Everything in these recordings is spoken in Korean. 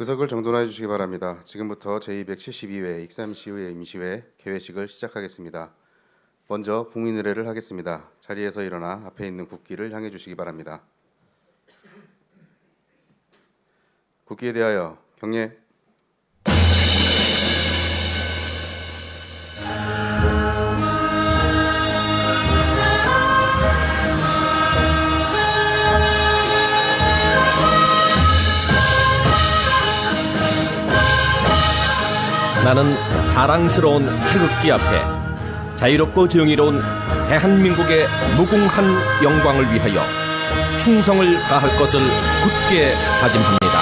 의석을 정돈해 주시기 바랍니다. 지금부터 제272회 익산시의회 임시회 개회식을 시작하겠습니다. 먼저 국민의례를 하겠습니다. 자리에서 일어나 앞에 있는 국기를 향해 주시기 바랍니다. 국기에 대하여 경례. 나는 자랑스러운 태극기 앞에 자유롭고 정의로운 대한민국의 무궁한 영광을 위하여 충성을 다할 것을 굳게 다짐합니다.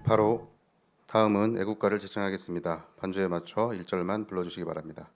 바로 다음은 애국가를 제청하겠습니다. 반주에 맞춰 1절만 불러주시기 바랍니다.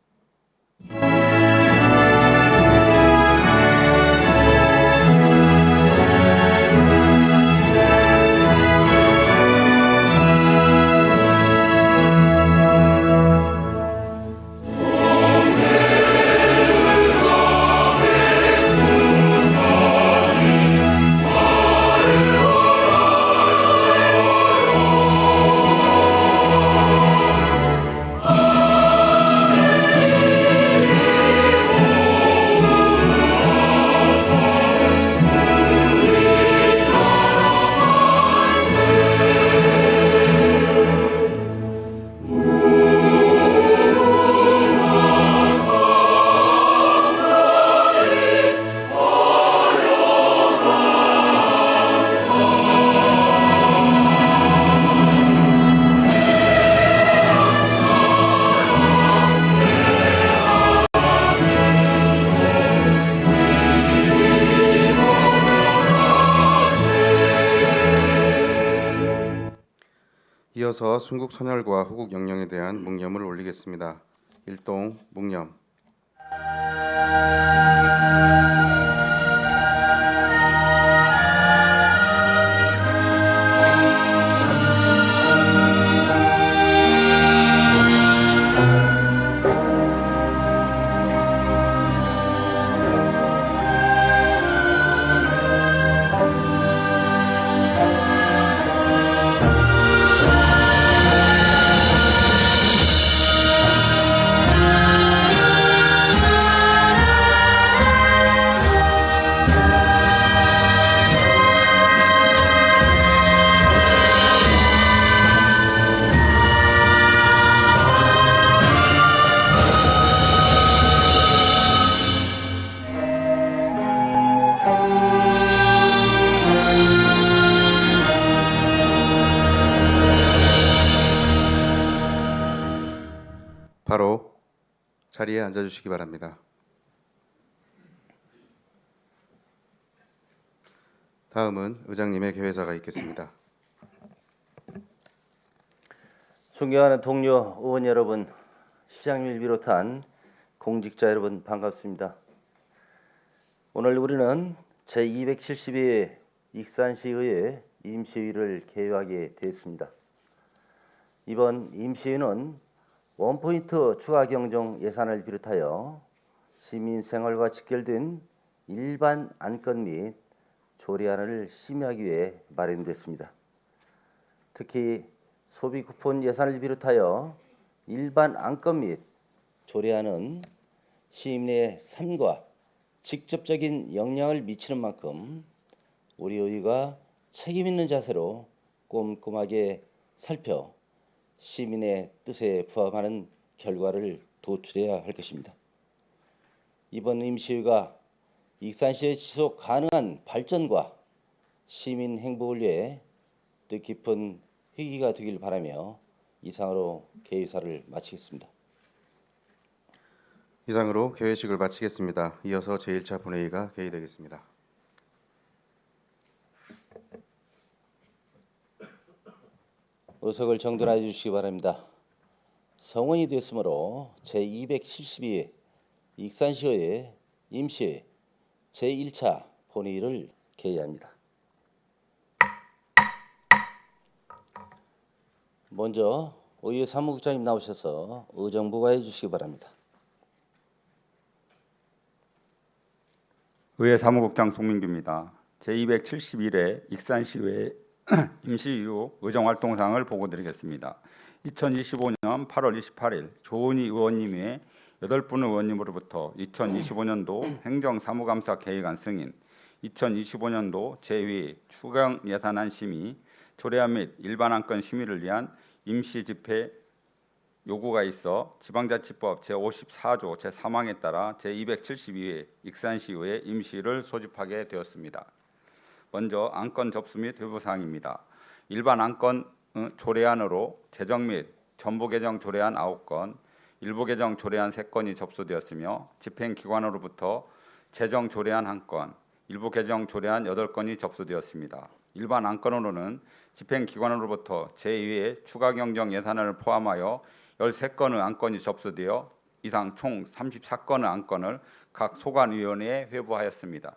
이어서 순국 선열과 호국 영령에 대한 묵념을 올리겠습니다. 일동 묵념. 바로 자리에 앉아주시기 바랍니다. 다음은 의장님의 개회사가 있겠습니다. 존경하는 동료 의원 여러분, 시장님을 비롯한 공직자 여러분 반갑습니다. 오늘 우리는 제272회 익산시의회 임시회를 개회하게 되었습니다. 이번 임시회는 원포인트 추가 경정 예산을 비롯하여 시민 생활과 직결된 일반 안건 및 조례안을 심의하기 위해 마련됐습니다. 특히 소비 쿠폰 예산을 비롯하여 일반 안건 및 조례안은 시민의 삶과 직접적인 영향을 미치는 만큼 우리 의회가 책임 있는 자세로 꼼꼼하게 살펴 시민의 뜻에 부합하는 결과를 도출해야 할 것입니다. 이번 임시회가 익산시의 지속 가능한 발전과 시민 행복을 위해 뜻깊은 회기가 되길 바라며 이상으로 개회사를 마치겠습니다. 이상으로 개회식을 마치겠습니다. 이어서 제1차 본회의가 개의되겠습니다. 의석을 정돈해 주시기 바랍니다. 성원이 됐으므로 제272회 익산시의회 임시회 제1차 본회의를 개의합니다. 먼저 의회 사무국장님 나오셔서 의정부가 해주시기 바랍니다. 의회 사무국장 송민규입니다. 제271회 익산시의회 임시이후 의정활동상을 보고드리겠습니다. 2025년 8월 28일 조은희 의원님의 8분 의원님으로부터 2025년도 행정사무감사 계획안 승인, 2025년도 제2 추경 예산안 심의, 조례안 및 일반안건 심의를 위한 임시집회 요구가 있어 지방자치법 제54조 제3항에 따라 제272회 익산시의회 임시를 소집하게 되었습니다. 먼저 안건 접수 및 회부사항입니다. 일반 안건 조례안으로 재정 및 전부 개정 조례안 9건, 일부 개정 조례안 3건이 접수되었으며 집행기관으로부터 재정 조례안 1건, 일부 개정 조례안 8건이 접수되었습니다. 일반 안건으로는 집행기관으로부터 제2회 추가경정 예산안을 포함하여 13건의 안건이 접수되어 이상 총 34건의 안건을 각 소관위원회에 회부하였습니다.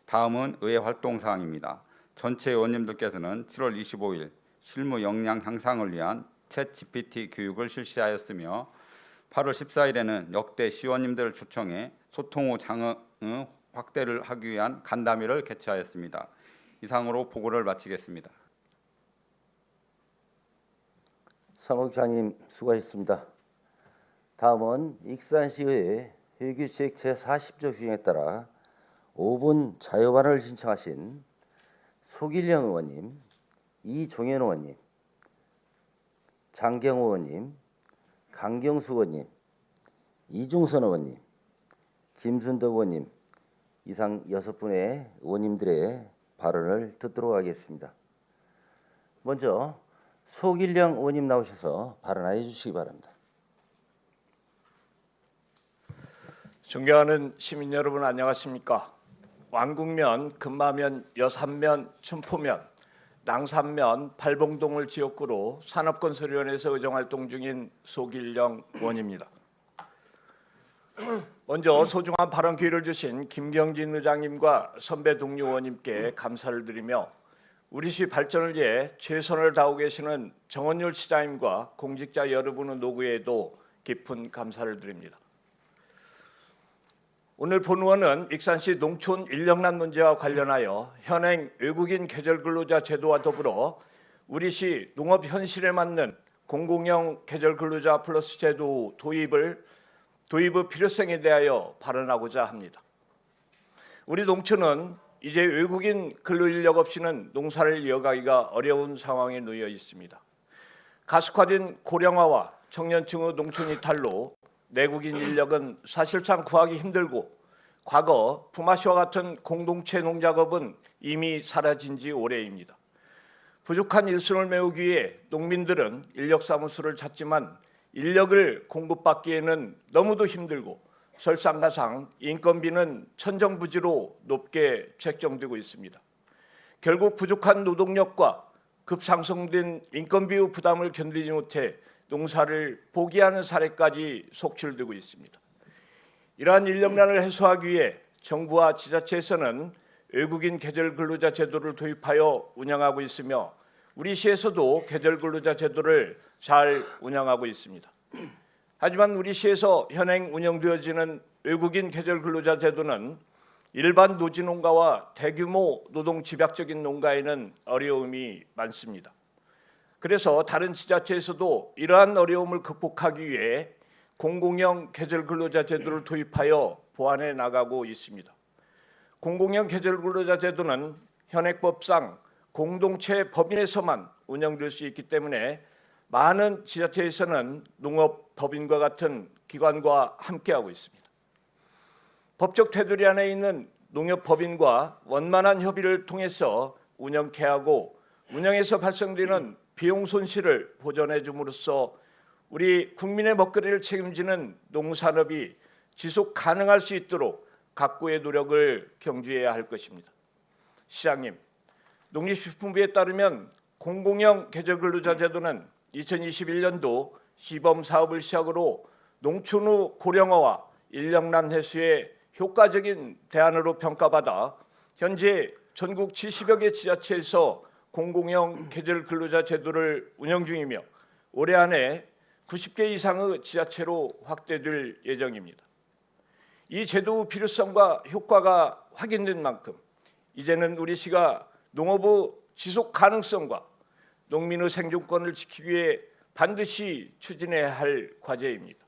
다음은 의회 활동사항입니다. 전체 의원님들께서는 7월 25일 실무 역량 향상을 위한 챗 GPT 교육을 실시하였으며 8월 14일에는 역대 시의원님들을 초청해 소통 후 장의 확대를 하기 위한 간담회를 개최하였습니다. 이상으로 보고를 마치겠습니다. 사무국장님 수고하셨습니다. 다음은 익산시의회 회규칙 제40조 규정에 따라 5분 자유발언을 신청하신 소길영 의원님, 이종현 의원님, 장경호 의원님, 강경수 의원님, 이중선 의원님, 김순덕 의원님 이상 6분의 의원님들의 발언을 듣도록 하겠습니다. 먼저 소길영 의원님 나오셔서 발언해 주시기 바랍니다. 존경하는 시민 여러분 안녕하십니까? 왕국면, 금마면, 여산면, 춘포면, 낭산면, 팔봉동을 지역구로 산업건설위원회에서 의정활동 중인 소길영 의원입니다. 먼저 소중한 발언 기회를 주신 김경진 의장님과 선배 동료 의원님께 감사를 드리며 우리 시 발전을 위해 최선을 다하고 계시는 정원율 시장님과 공직자 여러분의 노고에도 깊은 감사를 드립니다. 오늘 본의원은 익산시 농촌 인력난 문제와 관련하여 현행 외국인 계절근로자 제도와 더불어 우리 시 농업 현실에 맞는 공공형 계절근로자 플러스 제도 도입의 필요성에 대하여 발언하고자 합니다. 우리 농촌은 이제 외국인 근로인력 없이는 농사를 이어가기가 어려운 상황에 놓여 있습니다. 가속화된 고령화와 청년층의 농촌 이탈로 내국인 인력은 사실상 구하기 힘들고 과거 품앗이와 같은 공동체 농작업은 이미 사라진 지 오래입니다. 부족한 일손을 메우기 위해 농민들은 인력사무소를 찾지만 인력을 공급받기에는 너무도 힘들고 설상가상 인건비는 천정부지로 높게 책정되고 있습니다. 결국 부족한 노동력과 급상승된 인건비의 부담을 견디지 못해 농사를 포기하는 사례까지 속출되고 있습니다. 이러한 인력난을 해소하기 위해 정부와 지자체에서는 외국인 계절근로자 제도를 도입하여 운영하고 있으며 우리 시에서도 계절근로자 제도를 잘 운영하고 있습니다. 하지만 우리 시에서 현행 운영되어지는 외국인 계절근로자 제도는 일반 노지농가와 대규모 노동 집약적인 농가에는 어려움이 많습니다. 그래서 다른 지자체에서도 이러한 어려움을 극복하기 위해 공공형 계절근로자 제도를 도입하여 보완해 나가고 있습니다. 공공형 계절근로자 제도는 현행법상 공동체 법인에서만 운영될 수 있기 때문에 많은 지자체에서는 농업법인과 같은 기관과 함께하고 있습니다. 법적 테두리 안에 있는 농협법인과 원만한 협의를 통해서 운영케 하고 운영에서 발생되는 비용 손실을 보전해 줌으로써 우리 국민의 먹거리를 책임지는 농산업이 지속 가능할 수 있도록 각고의 노력을 경주해야 할 것입니다. 시장님, 농림식품부에 따르면 공공형 계절근로자 제도는 2021년도 시범 사업을 시작으로 농촌 후 고령화와 인력난 해소에 효과적인 대안으로 평가받아 현재 전국 70여 개 지자체에서 공공형 계절근로자 제도를 운영 중이며 올해 안에 90개 이상의 지자체로 확대될 예정입니다. 이 제도 필요성과 효과가 확인된 만큼 이제는 우리 시가 농업의 지속 가능성과 농민의 생존권을 지키기 위해 반드시 추진해야 할 과제입니다.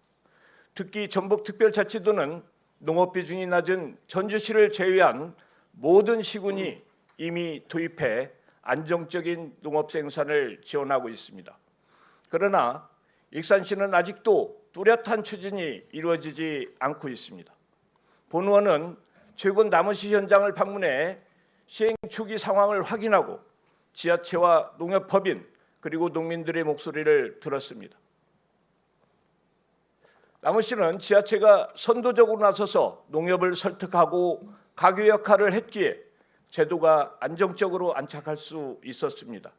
특히 전북특별자치도는 농업 비중이 낮은 전주시를 제외한 모든 시군이 이미 도입해 안정적인 농업 생산을 지원하고 있습니다. 그러나 익산시는 아직도 뚜렷한 추진이 이루어지지 않고 있습니다. 본 의원은 최근 남원시 현장을 방문해 시행 초기 상황을 확인하고 지자체와 농협법인 그리고 농민들의 목소리를 들었습니다. 남원시는 지자체가 선도적으로 나서서 농협을 설득하고 가교 역할을 했기에 제도가 안정적으로 안착할 수 있었습니다.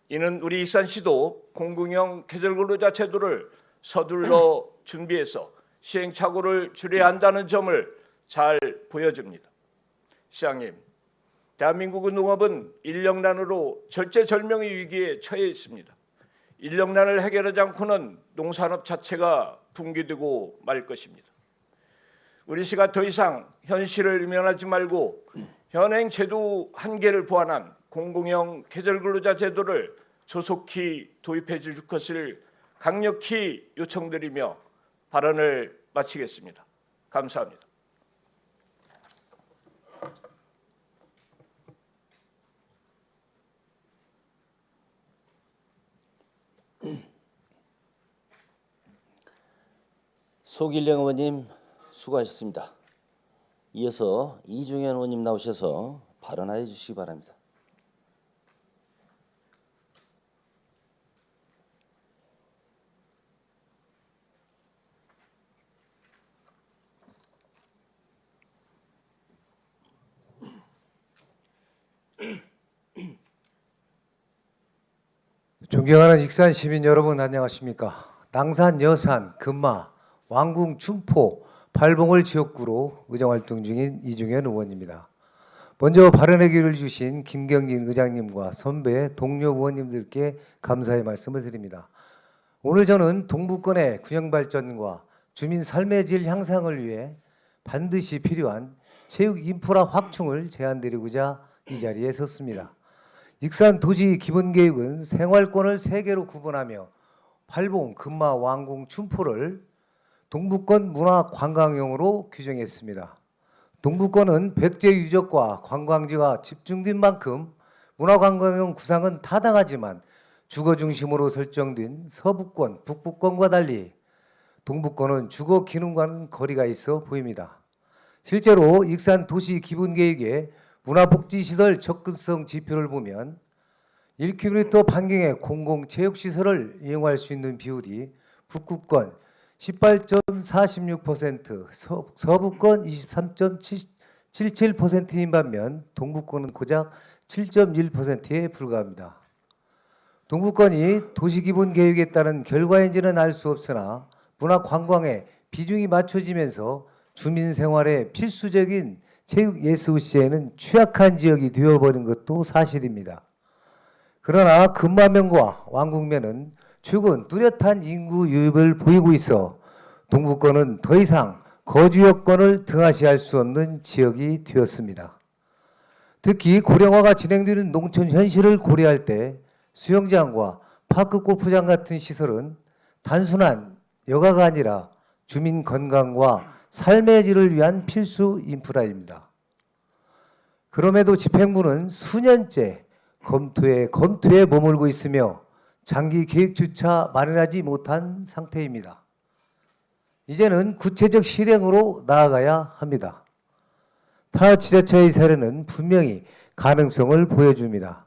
이는 우리 익산시도 공공형 계절근로자 제도를 서둘러 준비해서 시행착오를 줄여야 한다는 점을 잘 보여줍니다. 시장님, 대한민국의 농업은 인력난으로 절제절명의 위기에 처해 있습니다. 인력난을 해결하지 않고는 농산업 자체가 붕괴되고 말 것입니다. 우리 시가 더 이상 현실을 외면하지 말고 현행 제도 한계를 보완한 공공형 계절근로자 제도를 조속히 도입해 줄 것을 강력히 요청드리며 발언을 마치겠습니다. 감사합니다. 소길령 의원님 수고하셨습니다. 이어서 이중현 의원님 나오셔서 발언해 주시기 바랍니다. 존경하는 익산 시민 여러분 안녕하십니까? 낭산, 여산, 금마, 왕궁, 춘포, 팔봉을 지역구로 의정활동 중인 이중현 의원입니다. 먼저 발언의 기회를 주신 김경진 의장님과 선배 동료 의원님들께 감사의 말씀을 드립니다. 오늘 저는 동부권의 균형발전과 주민 삶의 질 향상을 위해 반드시 필요한 체육 인프라 확충을 제안드리고자 이 자리에 섰습니다. 익산 도시 기본계획은 생활권을 3개로 구분하며 팔봉, 금마, 왕궁, 춘포를 동부권 문화관광용으로 규정했습니다. 동부권은 백제 유적과 관광지가 집중된 만큼 문화관광용 구상은 타당하지만 주거 중심으로 설정된 서부권, 북부권과 달리 동부권은 주거 기능과는 거리가 있어 보입니다. 실제로 익산 도시 기본계획의 문화복지시설 접근성 지표를 보면 1km 반경의 공공체육시설을 이용할 수 있는 비율이 북구권 18.46%, 서부권 23.77%인 반면 동부권은 고작 7.1%에 불과합니다. 동부권이 도시기본계획에 따른 결과인지는 알 수 없으나 문화관광에 비중이 맞춰지면서 주민생활에 필수적인 체육예술 시에는 취약한 지역이 되어버린 것도 사실입니다. 그러나 금마면과 왕궁면은 최근 뚜렷한 인구 유입을 보이고 있어 동부권은 더 이상 거주 여건을 등하시할 수 없는 지역이 되었습니다. 특히 고령화가 진행되는 농촌 현실을 고려할 때 수영장과 파크 골프장 같은 시설은 단순한 여가가 아니라 주민 건강과 삶의 질을 위한 필수 인프라입니다. 그럼에도 집행부는 수년째 검토에 머물고 있으며 장기 계획조차 마련하지 못한 상태입니다. 이제는 구체적 실행으로 나아가야 합니다. 타 지자체의 사례는 분명히 가능성을 보여줍니다.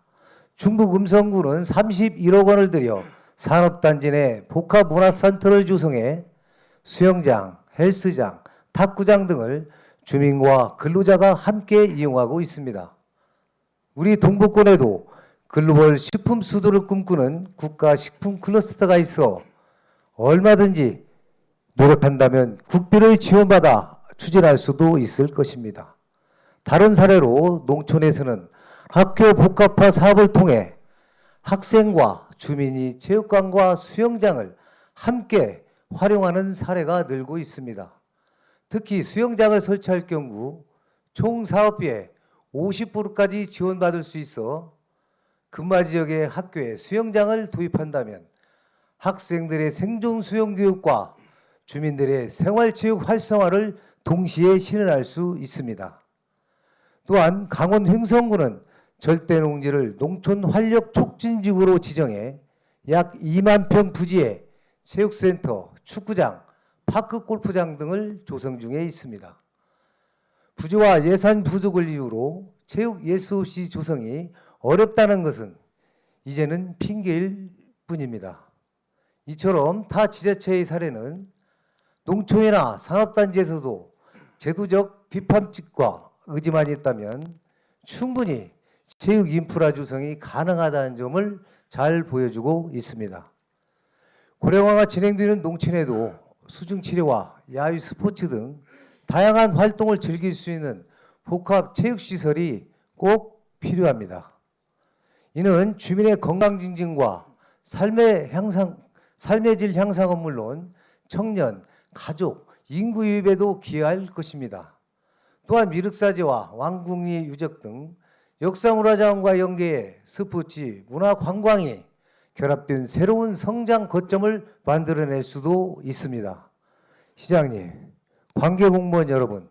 중북 음성구는 31억 원을 들여 산업단지 내 복합문화센터를 조성해 수영장, 헬스장, 탁구장 등을 주민과 근로자가 함께 이용하고 있습니다. 우리 동부권에도 글로벌 식품 수도를 꿈꾸는 국가 식품 클러스터가 있어 얼마든지 노력한다면 국비를 지원받아 추진할 수도 있을 것입니다. 다른 사례로 농촌에서는 학교 복합화 사업을 통해 학생과 주민이 체육관과 수영장을 함께 활용하는 사례가 늘고 있습니다. 특히 수영장을 설치할 경우 총 사업비의 50%까지 지원받을 수 있어 근마 지역의 학교에 수영장을 도입한다면 학생들의 생존 수영 교육과 주민들의 생활체육 활성화를 동시에 실현할 수 있습니다. 또한 강원 횡성군은 절대농지를 농촌 활력 촉진지구로 지정해 약 2만 평 부지에 체육센터, 축구장, 파크 골프장 등을 조성 중에 있습니다. 부지와 예산 부족을 이유로 체육 예술시 조성이 어렵다는 것은 이제는 핑계일 뿐입니다. 이처럼 타 지자체의 사례는 농촌이나 산업단지에서도 제도적 뒷받침과 의지만 있다면 충분히 체육 인프라 조성이 가능하다는 점을 잘 보여주고 있습니다. 고령화가 진행되는 농촌에도 수중치료와 야유 스포츠 등 다양한 활동을 즐길 수 있는 복합 체육시설이 꼭 필요합니다. 이는 주민의 건강 증진과 삶의 질 향상은 물론 청년, 가족, 인구 유입에도 기여할 것입니다. 또한 미륵사지와 왕궁리 유적 등 역사문화자원과 연계해 스포츠, 문화 관광이 결합된 새로운 성장 거점을 만들어낼 수도 있습니다. 시장님, 관계 공무원 여러분,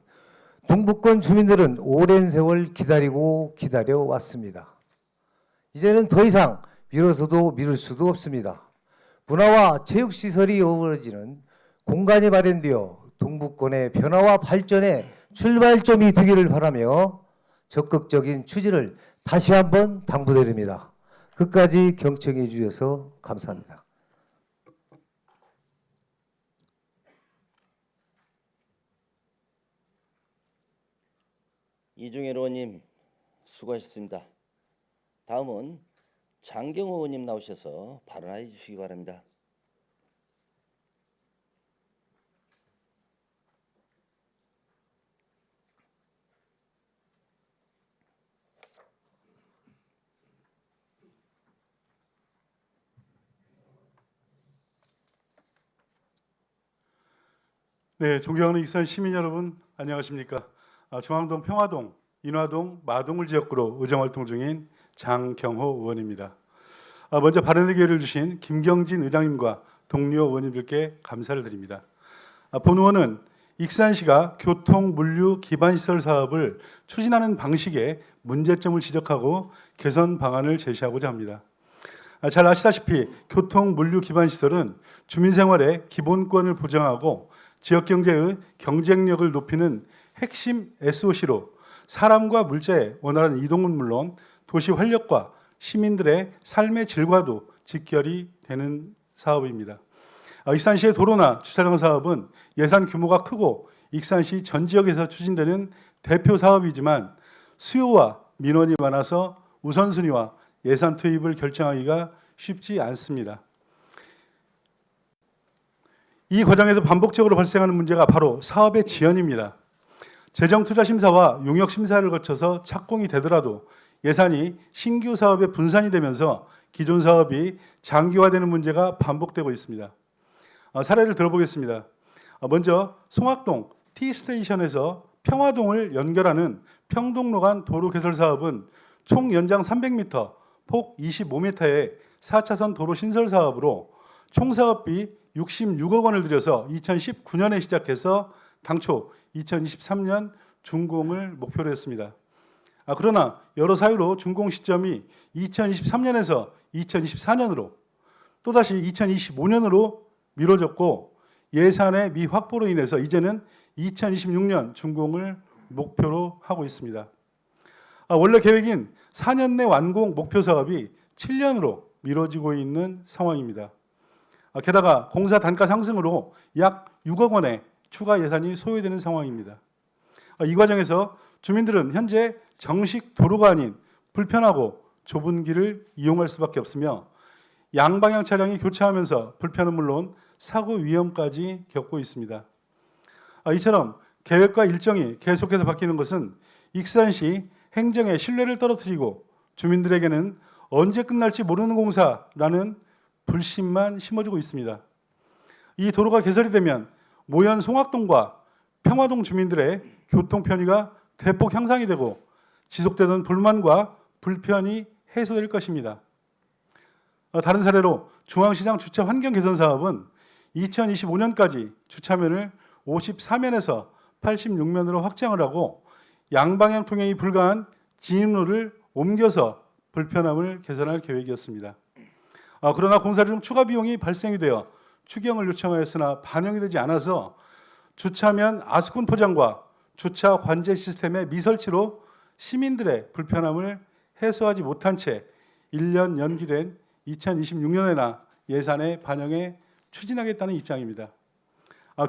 동북권 주민들은 오랜 세월 기다려 왔습니다. 이제는 더 이상 미뤄서도 미룰 수도 없습니다. 문화와 체육시설이 어우러지는 공간이 마련되어 동북권의 변화와 발전의 출발점이 되기를 바라며 적극적인 추진을 다시 한번 당부드립니다. 끝까지 경청해 주셔서 감사합니다. 이중일 의원님 수고하셨습니다. 다음은 장경호 의원님 나오셔서 발언해 주시기 바랍니다. 네, 존경하는 익산 시민 여러분, 안녕하십니까? 중앙동, 평화동, 인화동, 마동을 지역구로 의정활동 중인 장경호 의원입니다. 먼저 발언의 기회를 주신 김경진 의장님과 동료 의원님들께 감사를 드립니다. 본 의원은 익산시가 교통, 물류, 기반시설 사업을 추진하는 방식에 문제점을 지적하고 개선 방안을 제시하고자 합니다. 잘 아시다시피 교통, 물류, 기반시설은 주민생활의 기본권을 보장하고 지역경제의 경쟁력을 높이는 핵심 SOC로 사람과 물자의 원활한 이동은 물론 도시 활력과 시민들의 삶의 질과도 직결이 되는 사업입니다. 익산시의 도로나 주차장 사업은 예산 규모가 크고 익산시 전 지역에서 추진되는 대표 사업이지만 수요와 민원이 많아서 우선순위와 예산 투입을 결정하기가 쉽지 않습니다. 이 과정에서 반복적으로 발생하는 문제가 바로 사업의 지연입니다. 재정투자심사와 용역심사를 거쳐서 착공이 되더라도 예산이 신규 사업에 분산이 되면서 기존 사업이 장기화되는 문제가 반복되고 있습니다. 사례를 들어보겠습니다. 먼저 송악동 T스테이션에서 평화동을 연결하는 평동로 간 도로 개설 사업은 총 연장 300m, 폭 25m의 4차선 도로 신설 사업으로 총 사업비 66억 원을 들여서 2019년에 시작해서 당초 2023년 준공을 목표로 했습니다. 그러나 여러 사유로 준공 시점이 2023년에서 2024년으로 또다시 2025년으로 미뤄졌고 예산의 미확보로 인해서 이제는 2026년 준공을 목표로 하고 있습니다. 원래 계획인 4년 내 완공 목표 사업이 7년으로 미뤄지고 있는 상황입니다. 게다가 공사 단가 상승으로 약 6억 원의 추가 예산이 소요되는 상황입니다. 이 과정에서 주민들은 현재 정식 도로가 아닌 불편하고 좁은 길을 이용할 수밖에 없으며 양방향 차량이 교차하면서 불편은 물론 사고 위험까지 겪고 있습니다. 이처럼 계획과 일정이 계속해서 바뀌는 것은 익산시 행정의 신뢰를 떨어뜨리고 주민들에게는 언제 끝날지 모르는 공사라는 불신만 심어주고 있습니다. 이 도로가 개설이 되면 모현 송악동과 평화동 주민들의 교통 편의가 대폭 향상이 되고 지속되던 불만과 불편이 해소될 것입니다. 다른 사례로 중앙시장 주차 환경 개선 사업은 2025년까지 주차면을 54면에서 86면으로 확장을 하고 양방향 통행이 불가한 진입로를 옮겨서 불편함을 개선할 계획이었습니다. 그러나 공사 중 추가 비용이 발생이 되어 추경을 요청하였으나 반영이 되지 않아서 주차면 아스콘 포장과 주차 관제 시스템의 미설치로 시민들의 불편함을 해소하지 못한 채 1년 연기된 2026년에나 예산에 반영해 추진하겠다는 입장입니다.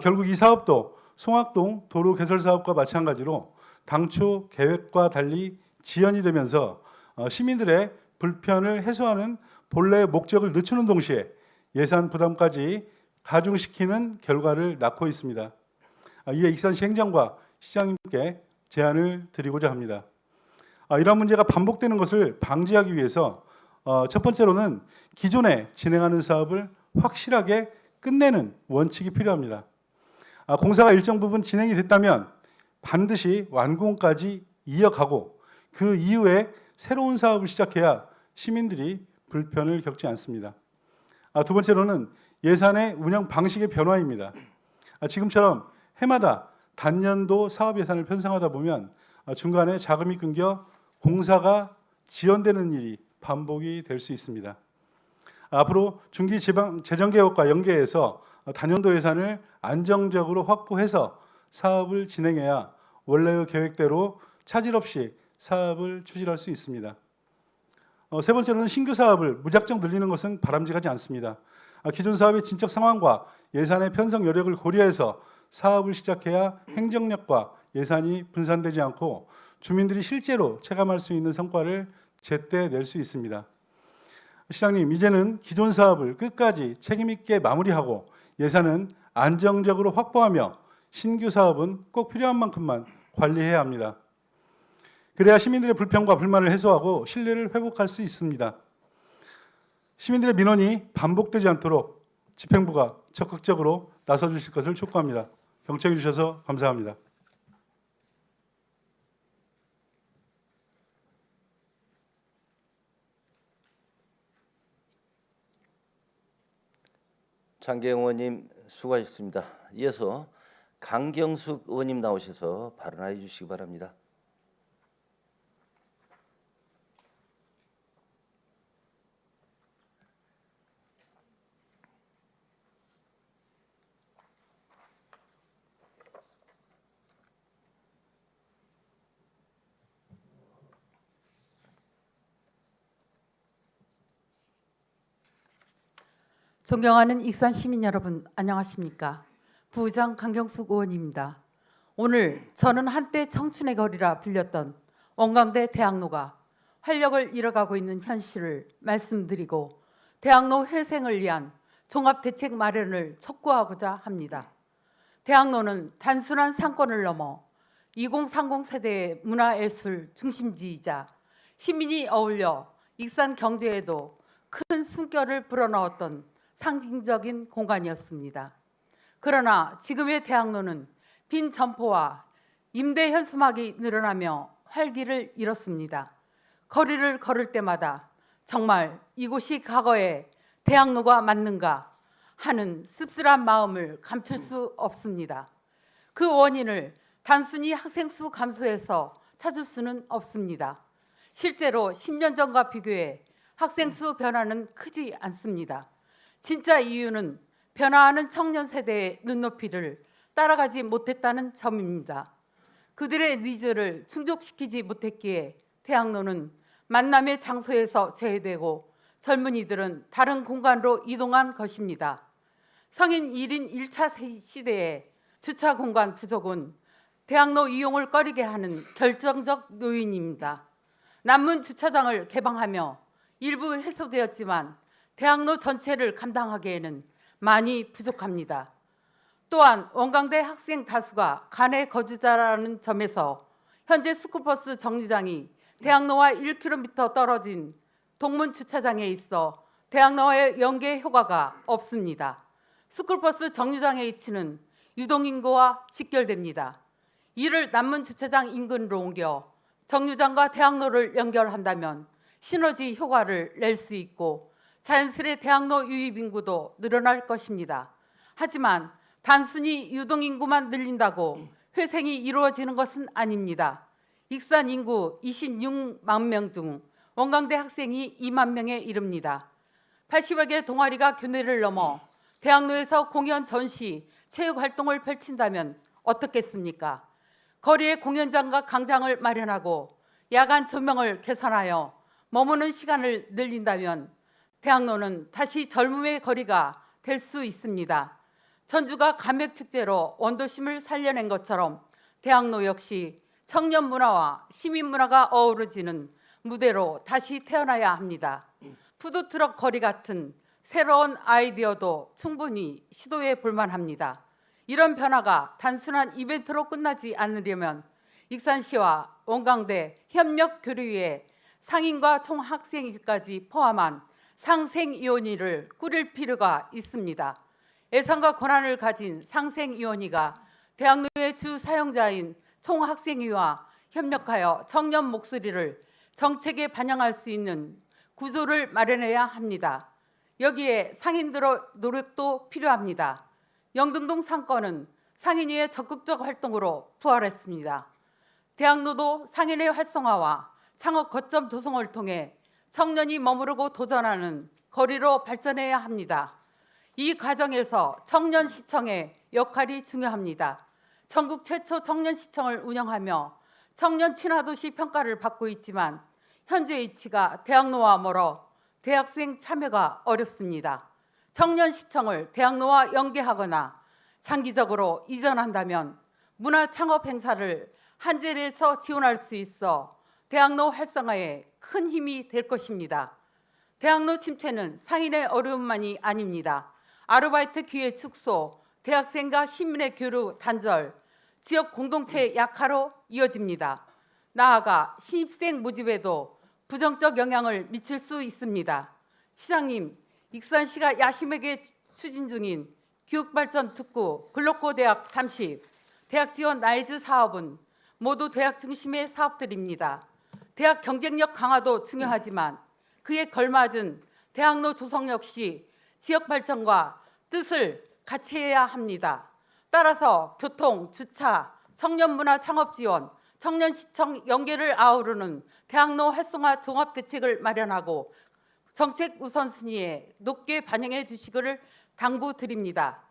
결국 이 사업도 송악동 도로 개설 사업과 마찬가지로 당초 계획과 달리 지연이 되면서 시민들의 불편을 해소하는 본래의 목적을 늦추는 동시에 예산 부담까지 가중시키는 결과를 낳고 있습니다. 이에 익산시 행정과 시장님께 제안을 드리고자 합니다. 이러한 문제가 반복되는 것을 방지하기 위해서 첫 번째로는 기존에 진행하는 사업을 확실하게 끝내는 원칙이 필요합니다. 공사가 일정 부분 진행이 됐다면 반드시 완공까지 이어가고 그 이후에 새로운 사업을 시작해야 시민들이 불편을 겪지 않습니다. 두 번째로는 예산의 운영 방식의 변화입니다. 지금처럼 해마다 단년도 사업 예산을 편성하다 보면 중간에 자금이 끊겨 공사가 지연되는 일이 반복이 될 수 있습니다. 앞으로 중기 재정개혁과 연계해서 단년도 예산을 안정적으로 확보해서 사업을 진행해야 원래의 계획대로 차질 없이 사업을 추진할 수 있습니다. 세 번째로는 신규 사업을 무작정 늘리는 것은 바람직하지 않습니다. 기존 사업의 진척 상황과 예산의 편성 여력을 고려해서 사업을 시작해야 행정력과 예산이 분산되지 않고 주민들이 실제로 체감할 수 있는 성과를 제때 낼 수 있습니다. 시장님, 이제는 기존 사업을 끝까지 책임 있게 마무리하고 예산은 안정적으로 확보하며 신규 사업은 꼭 필요한 만큼만 관리해야 합니다. 그래야 시민들의 불편과 불만을 해소하고 신뢰를 회복할 수 있습니다. 시민들의 민원이 반복되지 않도록 집행부가 적극적으로 나서주실 것을 촉구합니다. 경청해 주셔서 감사합니다. 장계영 의원님 수고하셨습니다. 이어서 강경숙 의원님 나오셔서 발언해 주시기 바랍니다. 존경하는 익산 시민 여러분, 안녕하십니까? 부의장 강경숙 의원입니다. 오늘 저는 한때 청춘의 거리라 불렸던 원광대 대학로가 활력을 잃어가고 있는 현실을 말씀드리고 대학로 회생을 위한 종합대책 마련을 촉구하고자 합니다. 대학로는 단순한 상권을 넘어 2030 세대의 문화예술 중심지이자 시민이 어울려 익산 경제에도 큰 숨결을 불어넣었던 상징적인 공간이었습니다. 그러나 지금의 대학로는 빈 점포와 임대 현수막이 늘어나며 활기를 잃었습니다. 거리를 걸을 때마다 정말 이곳이 과거의 대학로가 맞는가 하는 씁쓸한 마음을 감출 수 없습니다. 그 원인을 단순히 학생 수 감소해서 찾을 수는 없습니다. 실제로 10년 전과 비교해 학생 수 변화는 크지 않습니다. 진짜 이유는 변화하는 청년 세대의 눈높이를 따라가지 못했다는 점입니다. 그들의 니즈를 충족시키지 못했기에 대학로는 만남의 장소에서 제외되고 젊은이들은 다른 공간으로 이동한 것입니다. 성인 1인 1차 시대에 주차 공간 부족은 대학로 이용을 꺼리게 하는 결정적 요인입니다. 남문 주차장을 개방하며 일부 해소되었지만 대학로 전체를 감당하기에는 많이 부족합니다. 또한 원광대 학생 다수가 간의 거주자라는 점에서 현재 스쿨버스 정류장이 대학로와 1km 떨어진 동문 주차장에 있어 대학로와의 연계 효과가 없습니다. 스쿨버스 정류장의 위치는 유동인구와 직결됩니다. 이를 남문 주차장 인근으로 옮겨 정류장과 대학로를 연결한다면 시너지 효과를 낼 수 있고 자연스레 대학로 유입 인구도 늘어날 것입니다. 하지만 단순히 유동인구만 늘린다고 회생이 이루어지는 것은 아닙니다. 익산 인구 26만 명 중 원광대 학생이 2만 명에 이릅니다. 80여 개 동아리가 교내를 넘어 대학로에서 공연, 전시, 체육 활동을 펼친다면 어떻겠습니까? 거리에 공연장과 강장을 마련하고 야간 조명을 개선하여 머무는 시간을 늘린다면 대학로는 다시 젊음의 거리가 될 수 있습니다. 전주가 감액축제로 원도심을 살려낸 것처럼 대학로 역시 청년 문화와 시민 문화가 어우러지는 무대로 다시 태어나야 합니다. 푸드트럭 거리 같은 새로운 아이디어도 충분히 시도해 볼 만합니다. 이런 변화가 단순한 이벤트로 끝나지 않으려면 익산시와 원광대 협력교류위에 상인과 총학생회까지 포함한 상생위원회를 꾸릴 필요가 있습니다. 예산과 권한을 가진 상생위원회가 대학로의 주 사용자인 총학생회와 협력하여 청년 목소리를 정책에 반영할 수 있는 구조를 마련해야 합니다. 여기에 상인들의 노력도 필요합니다. 영등동 상권은 상인위의 적극적 활동으로 부활했습니다. 대학로도 상인의 활성화와 창업 거점 조성을 통해 청년이 머무르고 도전하는 거리로 발전해야 합니다. 이 과정에서 청년시청의 역할이 중요합니다. 전국 최초 청년시청을 운영하며 청년 친화도시 평가를 받고 있지만 현재 위치가 대학로와 멀어 대학생 참여가 어렵습니다. 청년시청을 대학로와 연계하거나 장기적으로 이전한다면 문화창업 행사를 한젤에서 지원할 수 있어 대학로 활성화에 큰 힘이 될 것입니다. 대학로 침체는 상인의 어려움만이 아닙니다. 아르바이트 기회 축소, 대학생과 시민의 교류 단절, 지역 공동체 약화로 이어집니다. 나아가 신입생 모집에도 부정적 영향을 미칠 수 있습니다. 시장님, 익산시가 야심하게 추진 중인 교육발전 특구 글로코 대학 30, 대학 지원 나이즈 사업은 모두 대학 중심의 사업들입니다. 대학 경쟁력 강화도 중요하지만 그에 걸맞은 대학로 조성 역시 지역 발전과 뜻을 같이 해야 합니다. 따라서 교통, 주차, 청년 문화 창업 지원, 청년시청 연계를 아우르는 대학로 활성화 종합대책을 마련하고 정책 우선순위에 높게 반영해 주시기를 당부드립니다.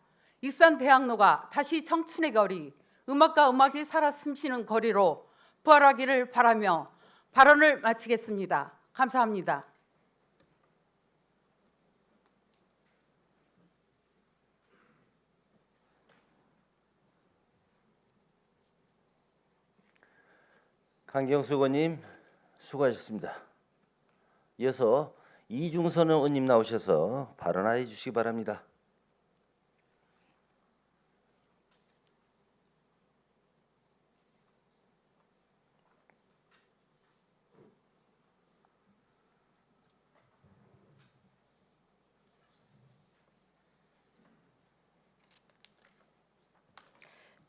익산 대학로가 다시 청춘의 거리, 음악과 음악이 살아 숨쉬는 거리로 부활하기를 바라며 발언을 마치겠습니다. 감사합니다. 강경수 의원님 수고하셨습니다. 이어서 이중선 의원님 나오셔서 발언해 주시기 바랍니다.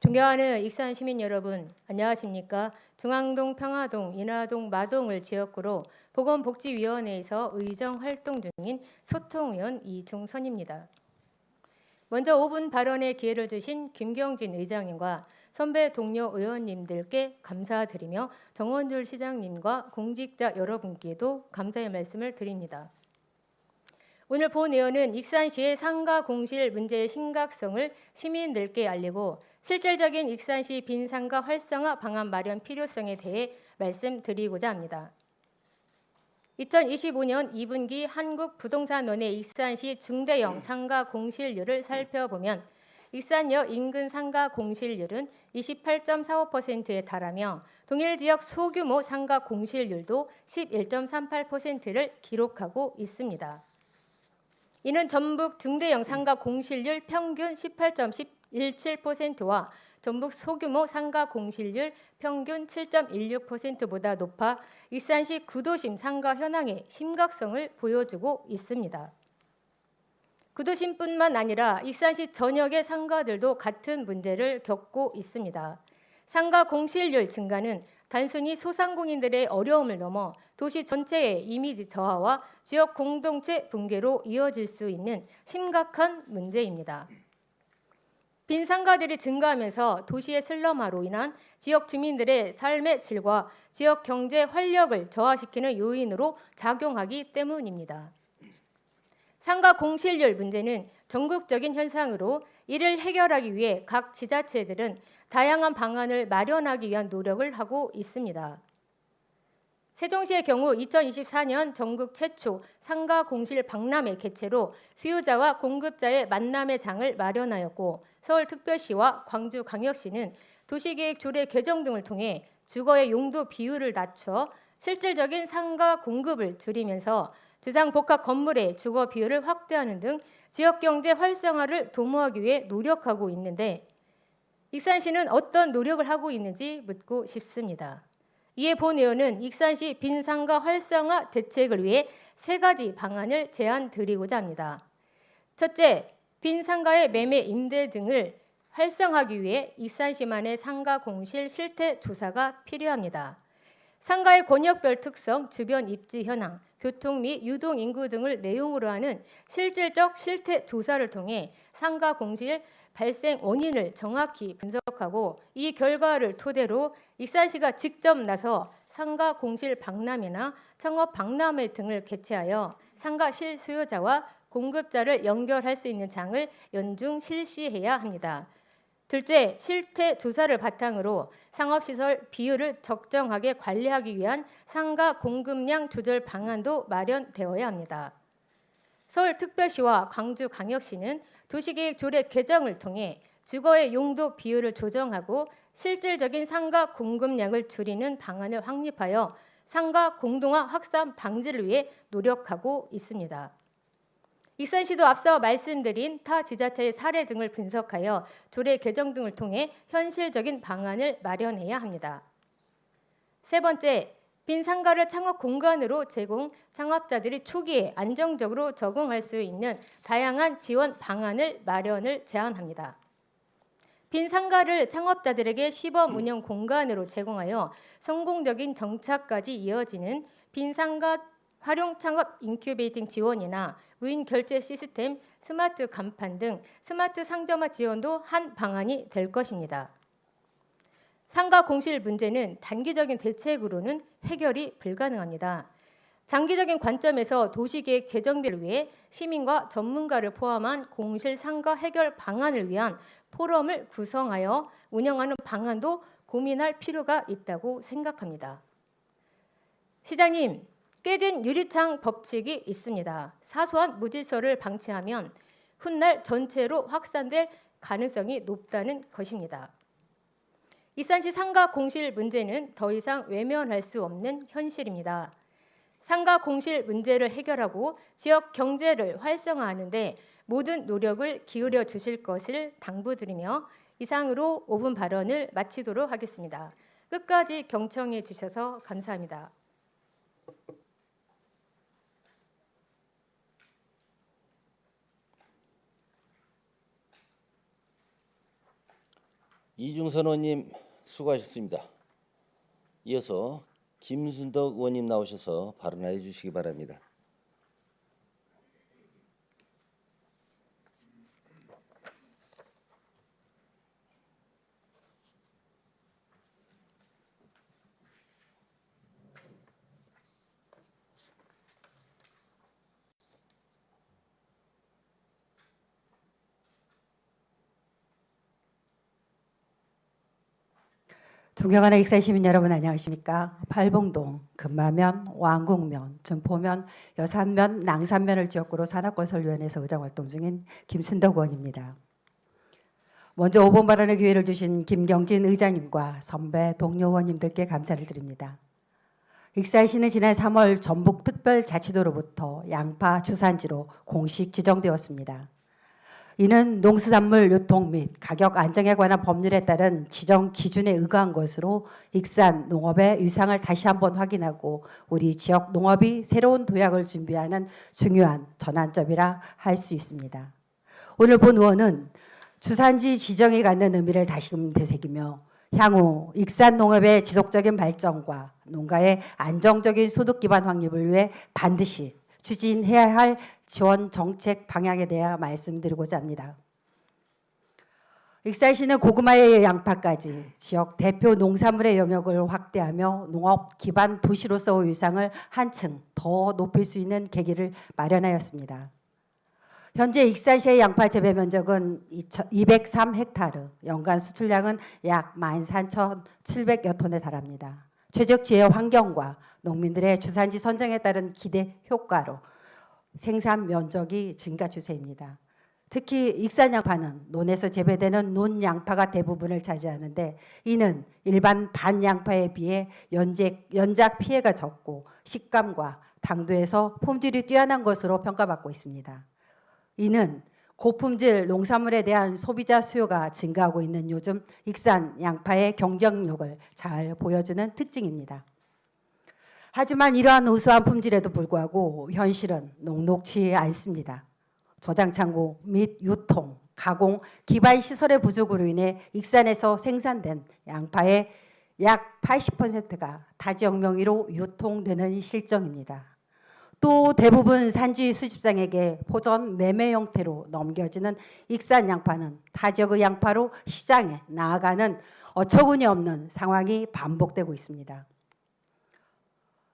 존경하는 익산 시민 여러분, 안녕하십니까? 중앙동, 평화동, 인하동, 마동을 지역구로 보건복지위원회에서 의정 활동 중인 소통위원 이중선입니다. 먼저 5분 발언의 기회를 주신 김경진 의장님과 선배 동료 의원님들께 감사드리며 정원줄 시장님과 공직자 여러분께도 감사의 말씀을 드립니다. 오늘 본의원은 익산시의 상가 공실 문제의 심각성을 시민들께 알리고 실질적인 익산시 빈상가 활성화 방안 마련 필요성에 대해 말씀드리고자 합니다. 2025년 2분기 한국부동산원의 익산시 중대형 상가 공실률을 살펴보면 익산역 인근 상가 공실률은 28.45%에 달하며 동일 지역 소규모 상가 공실률도 11.38%를 기록하고 있습니다. 이는 전북 중대형 상가 공실률 평균 18.17%와 전북 소규모 상가 공실률 평균 7.16%보다 높아 익산시 구도심 상가 현황의 심각성을 보여주고 있습니다. 구도심뿐만 아니라 익산시 전역의 상가들도 같은 문제를 겪고 있습니다. 상가 공실률 증가는 단순히 소상공인들의 어려움을 넘어 도시 전체의 이미지 저하와 지역 공동체 붕괴로 이어질 수 있는 심각한 문제입니다. 빈 상가들이 증가하면서 도시의 슬럼화로 인한 지역 주민들의 삶의 질과 지역 경제 활력을 저하시키는 요인으로 작용하기 때문입니다. 상가 공실률 문제는 전국적인 현상으로 이를 해결하기 위해 각 지자체들은 다양한 방안을 마련하기 위한 노력을 하고 있습니다. 세종시의 경우 2024년 전국 최초 상가 공실 박람회 개최로 수요자와 공급자의 만남의 장을 마련하였고, 서울특별시와 광주광역시는 도시계획 조례 개정 등을 통해 주거의 용도 비율을 낮춰 실질적인 상가 공급을 줄이면서 주상복합 건물의 주거 비율을 확대하는 등 지역경제 활성화를 도모하기 위해 노력하고 있는데, 익산시는 어떤 노력을 하고 있는지 묻고 싶습니다. 이에 본 의원은 익산시 빈상가 활성화 대책을 위해 3가지 방안을 제안드리고자 합니다. 첫째, 빈상가의 매매, 임대 등을 활성화하기 위해 익산시만의 상가 공실 실태 조사가 필요합니다. 상가의 권역별 특성, 주변 입지 현황, 교통 및 유동 인구 등을 내용으로 하는 실질적 실태 조사를 통해 상가 공실 발생 원인을 정확히 분석하고, 이 결과를 토대로 익산시가 직접 나서 상가 공실 박람회나 창업 박람회 등을 개최하여 상가 실수요자와 공급자를 연결할 수 있는 장을 연중 실시해야 합니다. 둘째, 실태 조사를 바탕으로 상업시설 비율을 적정하게 관리하기 위한 상가 공급량 조절 방안도 마련되어야 합니다. 서울특별시와 광주광역시는 도시계획 조례 개정을 통해 주거의 용도 비율을 조정하고 실질적인 상가 공급량을 줄이는 방안을 확립하여 상가 공동화 확산 방지를 위해 노력하고 있습니다. 익산시도 앞서 말씀드린 타 지자체의 사례 등을 분석하여 조례 개정 등을 통해 현실적인 방안을 마련해야 합니다. 세 번째, 빈 상가를 창업 공간으로 제공, 창업자들이 초기에 안정적으로 적응할 수 있는 다양한 지원 방안을 마련을 제안합니다. 빈 상가를 창업자들에게 시범 운영 공간으로 제공하여 성공적인 정착까지 이어지는 빈 상가 활용 창업 인큐베이팅 지원이나 무인 결제 시스템, 스마트 간판 등 스마트 상점화 지원도 한 방안이 될 것입니다. 상가 공실 문제는 단기적인 대책으로는 해결이 불가능합니다. 장기적인 관점에서 도시계획 재정비를 위해 시민과 전문가를 포함한 공실 상가 해결 방안을 위한 포럼을 구성하여 운영하는 방안도 고민할 필요가 있다고 생각합니다. 시장님, 깨진 유리창 법칙이 있습니다. 사소한 무질서를 방치하면 훗날 전체로 확산될 가능성이 높다는 것입니다. 익산시 상가 공실 문제는 더 이상 외면할 수 없는 현실입니다. 상가 공실 문제를 해결하고 지역 경제를 활성화하는 데 모든 노력을 기울여 주실 것을 당부드리며 이상으로 5분 발언을 마치도록 하겠습니다. 끝까지 경청해 주셔서 감사합니다. 이중선 의원님 수고하셨습니다. 이어서 김순덕 의원님 나오셔서 발언해 주시기 바랍니다. 존경하는 익산 시민 여러분 안녕하십니까? 팔봉동, 금마면, 왕궁면, 준포면, 여산면, 낭산면을 지역구로 산악건설위원회에서 의정활동 중인 김순덕 의원입니다. 먼저 5번 발언의 기회를 주신 김경진 의장님과 선배 동료 의원님들께 감사를 드립니다. 익산시는 지난 3월 전북특별자치도로부터 양파 주산지로 공식 지정되었습니다. 이는 농수산물 유통 및 가격 안정에 관한 법률에 따른 지정 기준에 의거한 것으로 익산 농업의 위상을 다시 한번 확인하고 우리 지역 농업이 새로운 도약을 준비하는 중요한 전환점이라 할 수 있습니다. 오늘 본 의원은 주산지 지정이 갖는 의미를 다시금 되새기며 향후 익산 농업의 지속적인 발전과 농가의 안정적인 소득 기반 확립을 위해 반드시 추진해야 할 지원 정책 방향에 대해 말씀드리고자 합니다. 익산시는 고구마의 양파까지 지역 대표 농산물의 영역을 확대하며 농업 기반 도시로서의 위상을 한층 더 높일 수 있는 계기를 마련하였습니다. 현재 익산시의 양파 재배 면적은 203헥타르, 연간 수출량은 약 13,700여 톤에 달합니다. 최적지의 환경과 농민들의 주산지 선정에 따른 기대 효과로 생산 면적이 증가 추세입니다. 특히 익산 양파는 논에서 재배되는 논 양파가 대부분을 차지하는데 이는 일반 반 양파에 비해 연작 피해가 적고 식감과 당도에서 품질이 뛰어난 것으로 평가받고 있습니다. 이는 고품질 농산물에 대한 소비자 수요가 증가하고 있는 요즘 익산 양파의 경쟁력을 잘 보여주는 특징입니다. 하지만 이러한 우수한 품질에도 불구하고 현실은 녹록지 않습니다. 저장 창고 및 유통, 가공, 기반 시설의 부족으로 인해 익산에서 생산된 양파의 약 80%가 타지역 명의로 유통되는 실정입니다. 또 대부분 산지 수집상에게 포전 매매 형태로 넘겨지는 익산 양파는 타지역의 양파로 시장에 나아가는 어처구니 없는 상황이 반복되고 있습니다.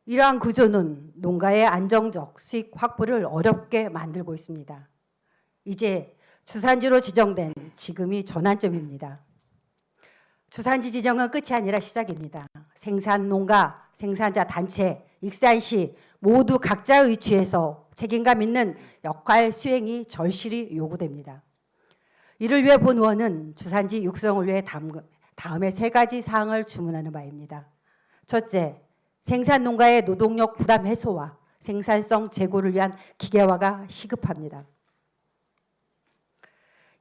이러한 구조는 농가의 안정적 수익 확보를 어렵게 만들고 있습니다. 이제 주산지로 지정된 지금이 전환점입니다. 주산지 지정은 끝이 아니라 시작입니다. 생산 농가, 생산자 단체, 익산시 모두 각자의 위치에서 책임감 있는 역할 수행이 절실히 요구됩니다. 이를 위해 본 의원은 주산지 육성을 위해 다음에 3가지 사항을 주문하는 바입니다. 첫째, 생산 농가의 노동력 부담 해소와 생산성 제고를 위한 기계화가 시급합니다.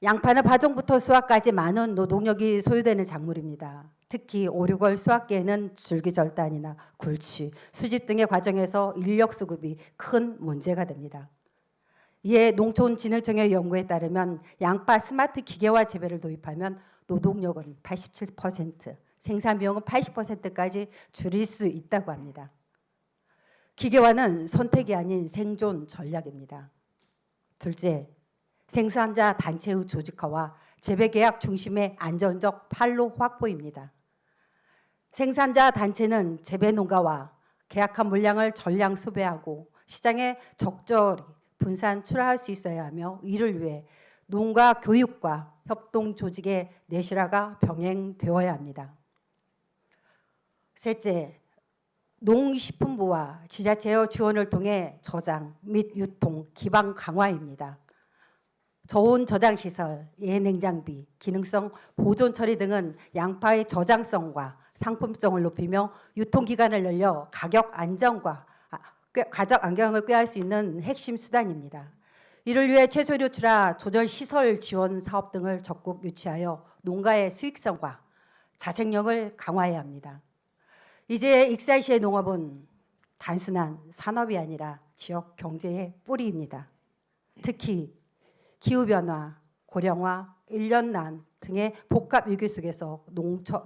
양파는 파종부터 수확까지 많은 노동력이 소요되는 작물입니다. 특히 5, 6월 수확기에는 줄기절단이나 굴치, 수집 등의 과정에서 인력 수급이 큰 문제가 됩니다. 이에 농촌진흥청의 연구에 따르면 양파 스마트 기계화 재배를 도입하면 노동력은 87%, 생산 비용은 80%까지 줄일 수 있다고 합니다. 기계화는 선택이 아닌 생존 전략입니다. 둘째, 생산자 단체의 조직화와 재배계약 중심의 안전적 판로 확보입니다. 생산자 단체는 재배농가와 계약한 물량을 전량 수배하고 시장에 적절히 분산 출하할 수 있어야 하며 이를 위해 농가 교육과 협동 조직의 내실화가 병행되어야 합니다. 셋째, 농식품부와 지자체의 지원을 통해 저장 및 유통 기반 강화입니다. 저온 저장시설, 예냉장비, 기능성 보존 처리 등은 양파의 저장성과 상품성을 높이며 유통기간을 늘려 가격 안정을 꾀할 수 있는 핵심 수단입니다. 이를 위해 채소류 출하 조절 시설 지원 사업 등을 적극 유치하여 농가의 수익성과 자생력을 강화해야 합니다. 이제 익산시의 농업은 단순한 산업이 아니라 지역 경제의 뿌리입니다. 특히 기후변화, 고령화, 인력난 등의 복합 위기 속에서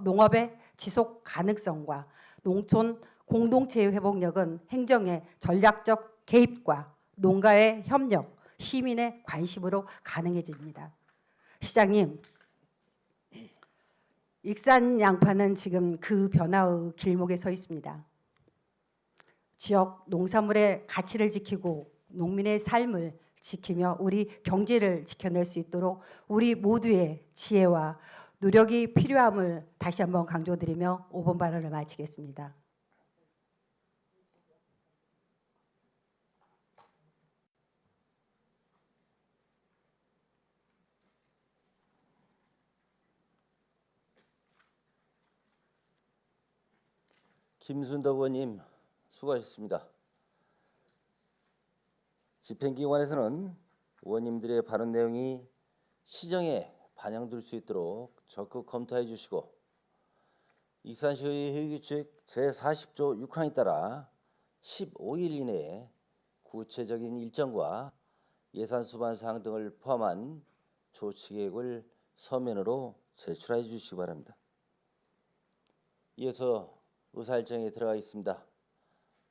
농업의 지속 가능성과 농촌 공동체의 회복력은 행정의 전략적 개입과 농가의 협력, 시민의 관심으로 가능해집니다. 시장님, 익산 양파는 지금 그 변화의 길목에 서 있습니다. 지역 농산물의 가치를 지키고 농민의 삶을 지키며 우리 경제를 지켜낼 수 있도록 우리 모두의 지혜와 노력이 필요함을 다시 한번 강조드리며 5번 발언을 마치겠습니다. 김순덕 의원님 수고하셨습니다. 집행기관에서는 의원님들의 발언 내용이 시정에 반영될 수 있도록 적극 검토해 주시고 익산시의 회의규칙 제40조 6항에 따라 15일 이내에 구체적인 일정과 예산 수반 사항 등을 포함한 조치 계획을 서면으로 제출해 주시기 바랍니다. 이어서 의사일정에 들어가 있습니다.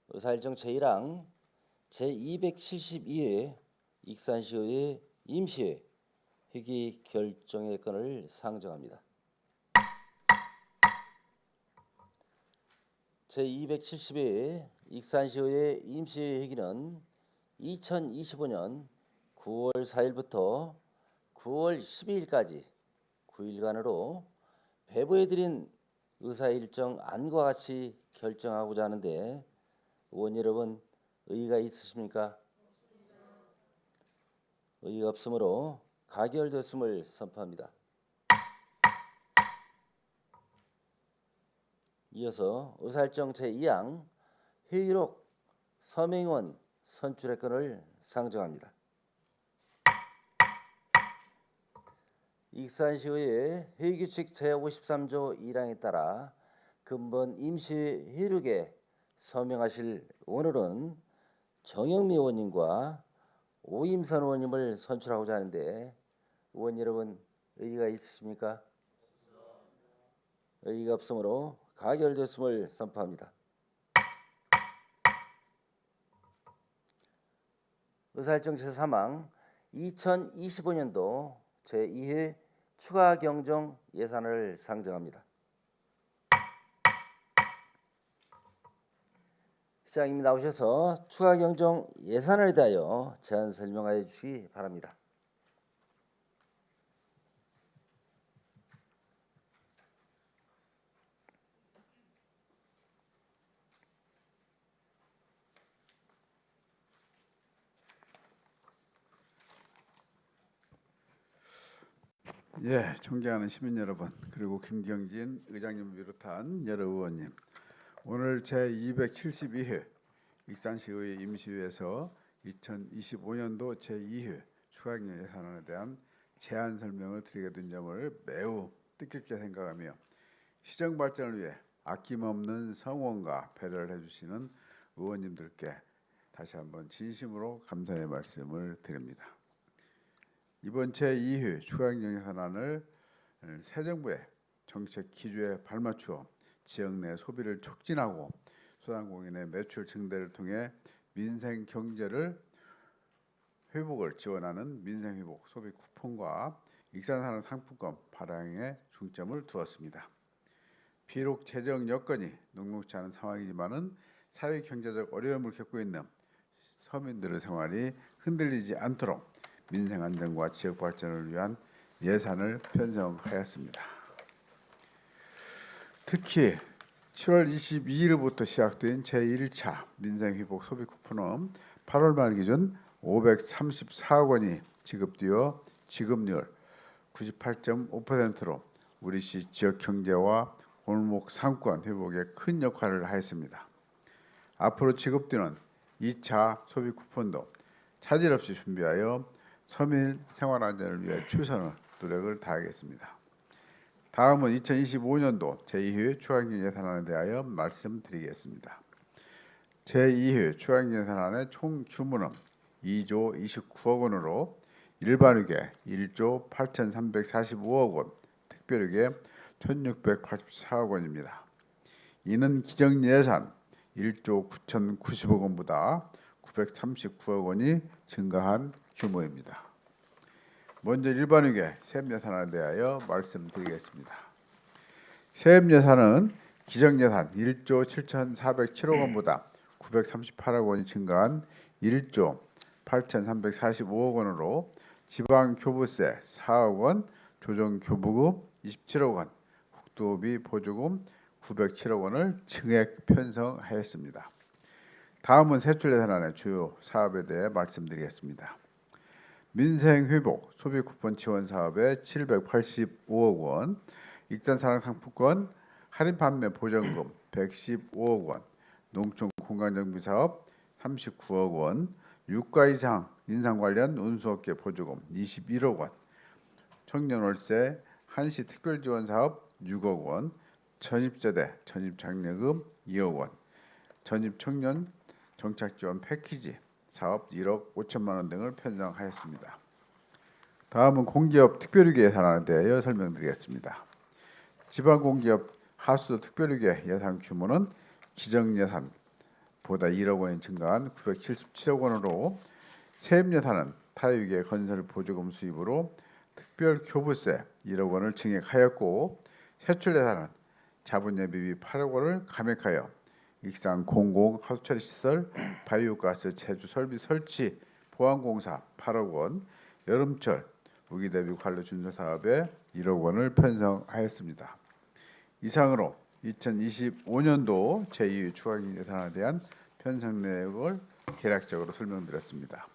의사일정 제1항 제272회 익산시의회 임시회 회기 결정의 건을 상정합니다. 제270회 익산시의회 임시회 회기는 2025년 9월 4일부터 9월 12일까지 9일간으로 배부해드린 의사일정 안과 같이 결정하고자 하는데 의원 여러분 의의가 있으십니까? 의의가 없으므로 가결됐음을 선포합니다. 이어서 의사일정 제2항 회의록 서명의원 선출의 건을 상정합니다. 익산시의회 회의규칙 제53조 1항에 따라 근본 임시회의록에 서명하실 오늘은 정영미 의원님과 오임선 의원님을 선출하고자 하는데 의원 여러분 의의가 있으십니까? 의의가 없으므로 가결됐음을 선포합니다. 의사일정 제3항 2025년도 제2회 추가 경정 예산을 상정합니다. 시장님 나오셔서 추가 경정 예산에 대하여 제안 설명하여 주시기 바랍니다. 예, 존경하는 시민 여러분, 그리고 김경진 의장님 비롯한 여러 의원님, 오늘 제272회 익산시의회 임시회에서 2025년도 제2회 추가경정 예산안에 대한 제안 설명을 드리게 된 점을 매우 뜻깊게 생각하며 시정 발전을 위해 아낌없는 성원과 배려를 해주시는 의원님들께 다시 한번 진심으로 감사의 말씀을 드립니다. 이번 제2회 추가경정 예산안을 새 정부의 정책 기조에 발맞추어 지역 내 소비를 촉진하고 소상공인의 매출 증대를 통해 민생 경제를 회복을 지원하는 민생회복 소비 쿠폰과 익산산업 상품권 발행에 중점을 두었습니다. 비록 재정 여건이 녹록지 않은 상황이지만은 사회 경제적 어려움을 겪고 있는 서민들의 생활이 흔들리지 않도록 민생 안정과 지역 발전을 위한 예산을 편성하였습니다. 특히 7월 22일부터 시작된 제1차 민생회복 소비 쿠폰은 8월 말 기준 534억 원이 지급되어 지급률 98.5%로 우리시 지역 경제와 골목 상권 회복에 큰 역할을 하였습니다. 앞으로 지급되는 2차 소비 쿠폰도 차질 없이 준비하여 서민 생활 안전을 위해 최선의 노력을 다하겠습니다. 다음은 2025년도 제2회 추가경정 예산안에 대하여 말씀드리겠습니다. 제2회 추가경정 예산안의 총 규모는 2조 29억 원으로 일반회계 1조 8,345억 원, 특별회계 1,684억 원입니다. 이는 기정예산 1조 9,090억 원보다 939억 원이 증가한 규모입니다. 먼저 일반회계 세금예산안에 대하여 말씀드리겠습니다. 세금예산은 기정예산 1조 7,407억 원보다 938억 원이 증가한 1조 8,345억 원으로 지방교부세 4억 원, 조정교부금 27억 원, 국도비 보조금 907억 원을 증액 편성하였습니다. 다음은 세출예산안의 주요 사업에 대해 말씀드리겠습니다. 민생회복 소비쿠폰 지원 사업에 785억 원, 익산산업상품권 할인 판매 보전금 115억 원, 농촌 공간정비 사업 39억 원, 유가 이상 인상 관련 운수업계 보조금 21억 원, 청년월세 한시 특별지원사업 6억 원, 전입제대 전입장려금 2억 원, 전입청년 정착지원 패키지 사업 1억 5천만 원 등을 편성하였습니다. 다음은 공기업 특별위계 예산안에 대하여 설명드리겠습니다. 지방공기업 하수도 특별위계 예산 규모는 기정예산보다 1억 원이 증가한 977억 원으로 세입 예산은 타위계 건설 보조금 수입으로 특별 교부세 1억 원을 증액하였고 세출 예산은 자본예비비 8억 원을 감액하여 익산 공공 하수처리 시설 바이오가스 제조 설비 설치 보안공사 8억 원, 여름철 우기 대비 관로 준수 사업에 1억 원을 편성하였습니다. 이상으로 2025년도 제2 추가경정 예산에 대한 편성 내역을 개략적으로 설명드렸습니다.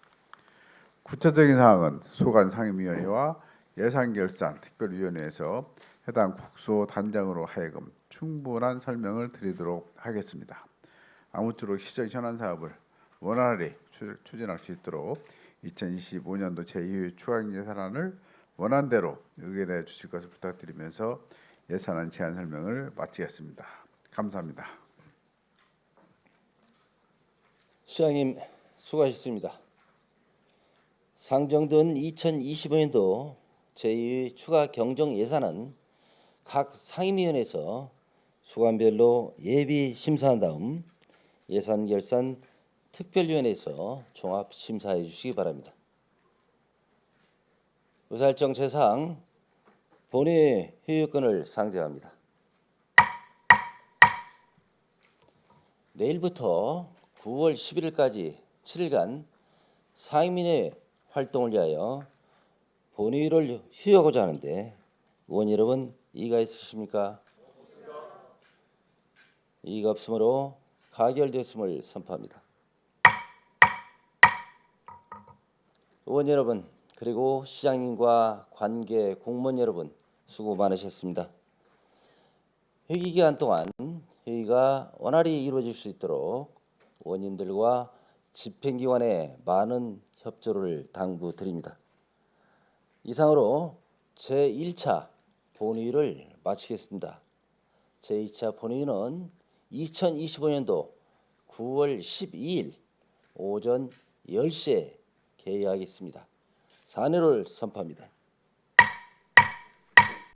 구체적인 사항은 소관 상임위원회와 예산결산 특별위원회에서 해당 국소 단장으로 하여금 충분한 설명을 드리도록 하겠습니다. 아무쪼록 시정 현안 사업을 원활히 추진할 수 있도록 2025년도 제2회 추가경정 예산안을 원안대로 의결해 주실 것을 부탁드리면서 예산안 제안 설명을 마치겠습니다. 감사합니다. 시장님 수고하셨습니다. 상정된 2025년도 제2 추가 경정 예산은 각 상임위원회에서 수관별로 예비 심사한 다음 예산결산 특별위원회에서 종합 심사해 주시기 바랍니다. 의사일정 제4항 본회의 회의권을 상정합니다. 내일부터 9월 11일까지 7일간 상임위의 활동을 위하여 본회의를 휴회하고자 하는데 의원 여러분 이의가 있으십니까? 이의가 없으므로 가결되었음을 선포합니다. 의원 여러분 그리고 시장님과 관계 공무원 여러분 수고 많으셨습니다. 회기 기간 동안 회의가 원활히 이루어질 수 있도록 의원님들과 집행기관의 많은 협조를 당부드립니다. 이상으로 제1차 본회의를 마치겠습니다. 제2차 본회의는 2025년도 9월 12일 오전 10시에 개의하겠습니다. 사내를 선포합니다.